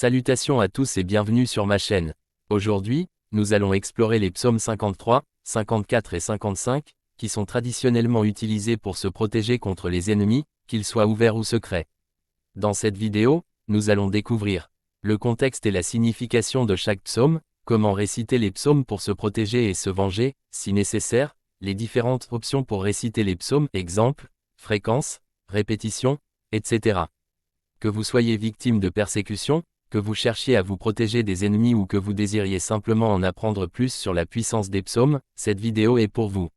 Salutations à tous et bienvenue sur ma chaîne. Aujourd'hui, nous allons explorer les psaumes 53, 54 et 55, qui sont traditionnellement utilisés pour se protéger contre les ennemis, qu'ils soient ouverts ou secrets. Dans cette vidéo, nous allons découvrir le contexte et la signification de chaque psaume, comment réciter les psaumes pour se protéger et se venger, si nécessaire, les différentes options pour réciter les psaumes, exemple, fréquence, répétition, etc. Que vous soyez victime de persécution, que vous cherchiez à vous protéger des ennemis ou que vous désiriez simplement en apprendre plus sur la puissance des psaumes, cette vidéo est pour vous.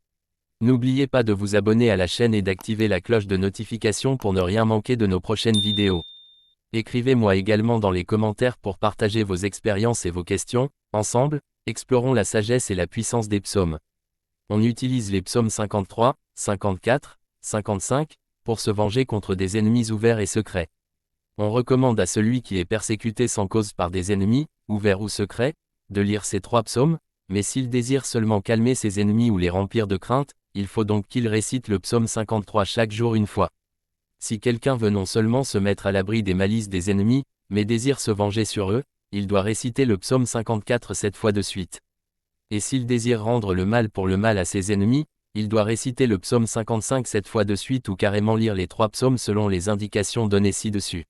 N'oubliez pas de vous abonner à la chaîne et d'activer la cloche de notification pour ne rien manquer de nos prochaines vidéos. Écrivez-moi également dans les commentaires pour partager vos expériences et vos questions. Ensemble, explorons la sagesse et la puissance des psaumes. On utilise les psaumes 53, 54, 55, pour se venger contre des ennemis ouverts et secrets. On recommande à celui qui est persécuté sans cause par des ennemis, ouverts ou secrets, de lire ces trois psaumes, mais s'il désire seulement calmer ses ennemis ou les remplir de crainte, il faut donc qu'il récite le psaume 53 chaque jour une fois. Si quelqu'un veut non seulement se mettre à l'abri des malices des ennemis, mais désire se venger sur eux, il doit réciter le psaume 54 7 fois de suite. Et s'il désire rendre le mal pour le mal à ses ennemis, il doit réciter le psaume 55 7 fois de suite ou carrément lire les trois psaumes selon les indications données ci-dessus.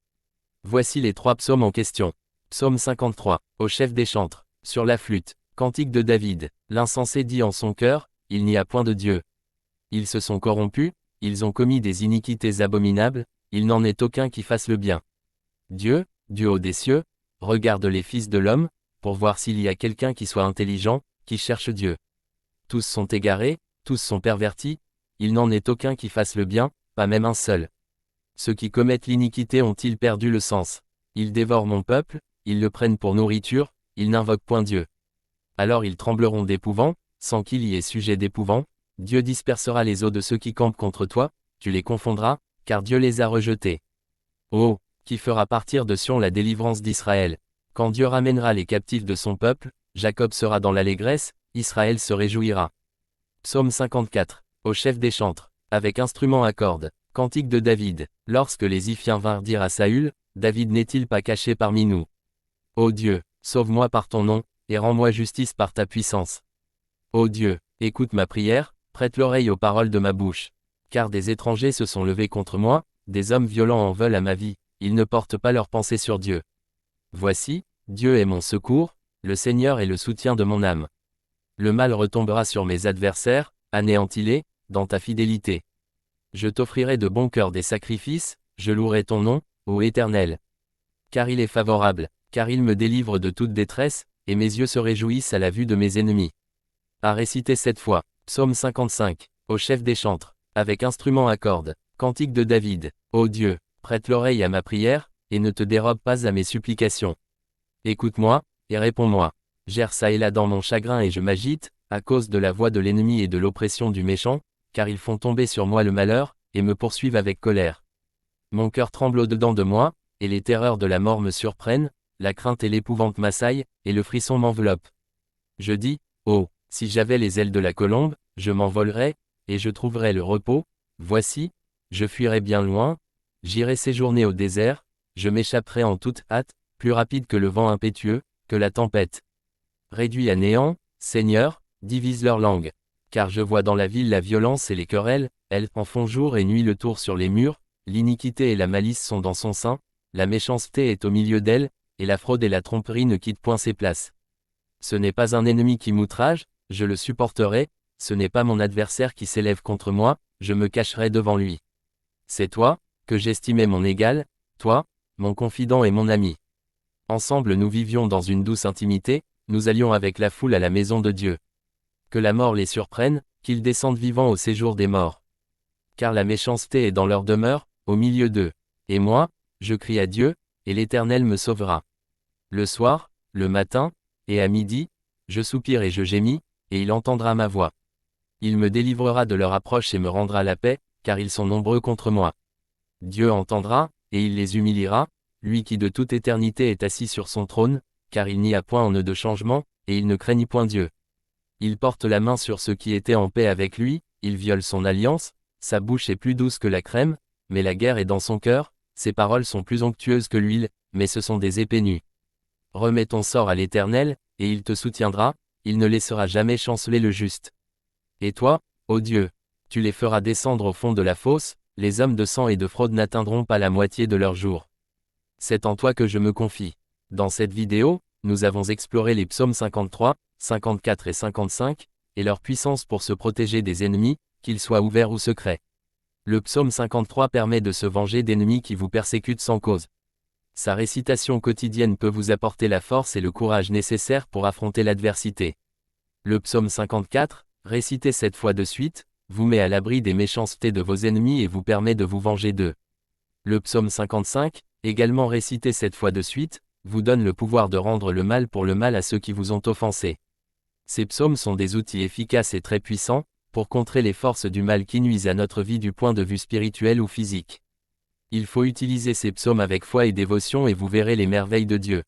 Voici les trois psaumes en question. Psaume 53, au chef des chantres, sur la flûte, cantique de David. L'insensé dit en son cœur, il n'y a point de Dieu. Ils se sont corrompus, ils ont commis des iniquités abominables, il n'en est aucun qui fasse le bien. Dieu, du haut des cieux, regarde les fils de l'homme, pour voir s'il y a quelqu'un qui soit intelligent, qui cherche Dieu. Tous sont égarés, tous sont pervertis, il n'en est aucun qui fasse le bien, pas même un seul. Ceux qui commettent l'iniquité ont-ils perdu le sens? Ils dévorent mon peuple, ils le prennent pour nourriture, ils n'invoquent point Dieu. Alors ils trembleront d'épouvant, sans qu'il y ait sujet d'épouvant. Dieu dispersera les os de ceux qui campent contre toi, tu les confondras, car Dieu les a rejetés. Oh, qui fera partir de Sion la délivrance d'Israël? Quand Dieu ramènera les captifs de son peuple, Jacob sera dans l'allégresse, Israël se réjouira. Psaume 54, au chef des chantres, avec instrument à cordes. Cantique de David. Lorsque les Iphiens vinrent dire à Saül, David n'est-il pas caché parmi nous? Ô Dieu, sauve-moi par ton nom, et rends-moi justice par ta puissance. Ô Dieu, écoute ma prière, prête l'oreille aux paroles de ma bouche. Car des étrangers se sont levés contre moi, des hommes violents en veulent à ma vie, ils ne portent pas leur pensée sur Dieu. Voici, Dieu est mon secours, le Seigneur est le soutien de mon âme. Le mal retombera sur mes adversaires, anéantis-les, dans ta fidélité. Je t'offrirai de bon cœur des sacrifices, je louerai ton nom, ô Éternel. Car il est favorable, car il me délivre de toute détresse, et mes yeux se réjouissent à la vue de mes ennemis. À réciter cette fois, psaume 55, au chef des chantres, avec instrument à cordes, cantique de David. Ô Dieu, prête l'oreille à ma prière, et ne te dérobe pas à mes supplications. Écoute-moi, et réponds-moi. J'erre çà et là dans mon chagrin et je m'agite, à cause de la voix de l'ennemi et de l'oppression du méchant, car ils font tomber sur moi le malheur, et me poursuivent avec colère. Mon cœur tremble au-dedans de moi, et les terreurs de la mort me surprennent, la crainte et l'épouvante m'assaillent, et le frisson m'enveloppe. Je dis, oh, si j'avais les ailes de la colombe, je m'envolerais, et je trouverais le repos. Voici, je fuirais bien loin, j'irais séjourner au désert, je m'échapperais en toute hâte, plus rapide que le vent impétueux, que la tempête. Réduit à néant, Seigneur, divise leur langue. Car je vois dans la ville la violence et les querelles, elles en font jour et nuit le tour sur les murs, l'iniquité et la malice sont dans son sein, la méchanceté est au milieu d'elle, et la fraude et la tromperie ne quittent point ses places. Ce n'est pas un ennemi qui m'outrage, je le supporterai, ce n'est pas mon adversaire qui s'élève contre moi, je me cacherai devant lui. C'est toi, que j'estimais mon égal, toi, mon confident et mon ami. Ensemble nous vivions dans une douce intimité, nous allions avec la foule à la maison de Dieu. Que la mort les surprenne, qu'ils descendent vivants au séjour des morts. Car la méchanceté est dans leur demeure, au milieu d'eux. Et moi, je crie à Dieu, et l'Éternel me sauvera. Le soir, le matin, et à midi, je soupire et je gémis, et il entendra ma voix. Il me délivrera de leur approche et me rendra la paix, car ils sont nombreux contre moi. Dieu entendra, et il les humiliera, lui qui de toute éternité est assis sur son trône, car il n'y a point en eux de changement, et il ne craignit point Dieu. Il porte la main sur ceux qui étaient en paix avec lui, il viole son alliance, sa bouche est plus douce que la crème, mais la guerre est dans son cœur, ses paroles sont plus onctueuses que l'huile, mais ce sont des épées nues. Remets ton sort à l'Éternel, et il te soutiendra, il ne laissera jamais chanceler le juste. Et toi, ô Dieu, tu les feras descendre au fond de la fosse, les hommes de sang et de fraude n'atteindront pas la moitié de leur jour. C'est en toi que je me confie. Dans cette vidéo, nous avons exploré les psaumes 53, 54 et 55, et leur puissance pour se protéger des ennemis, qu'ils soient ouverts ou secrets. Le psaume 53 permet de se venger d'ennemis qui vous persécutent sans cause. Sa récitation quotidienne peut vous apporter la force et le courage nécessaires pour affronter l'adversité. Le psaume 54, récité 7 fois de suite, vous met à l'abri des méchancetés de vos ennemis et vous permet de vous venger d'eux. Le psaume 55, également récité 7 fois de suite, vous donne le pouvoir de rendre le mal pour le mal à ceux qui vous ont offensé. Ces psaumes sont des outils efficaces et très puissants, pour contrer les forces du mal qui nuisent à notre vie du point de vue spirituel ou physique. Il faut utiliser ces psaumes avec foi et dévotion et vous verrez les merveilles de Dieu.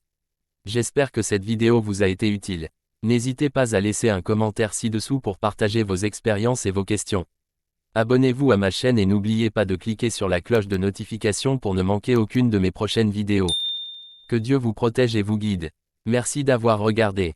J'espère que cette vidéo vous a été utile. N'hésitez pas à laisser un commentaire ci-dessous pour partager vos expériences et vos questions. Abonnez-vous à ma chaîne et n'oubliez pas de cliquer sur la cloche de notification pour ne manquer aucune de mes prochaines vidéos. Que Dieu vous protège et vous guide. Merci d'avoir regardé.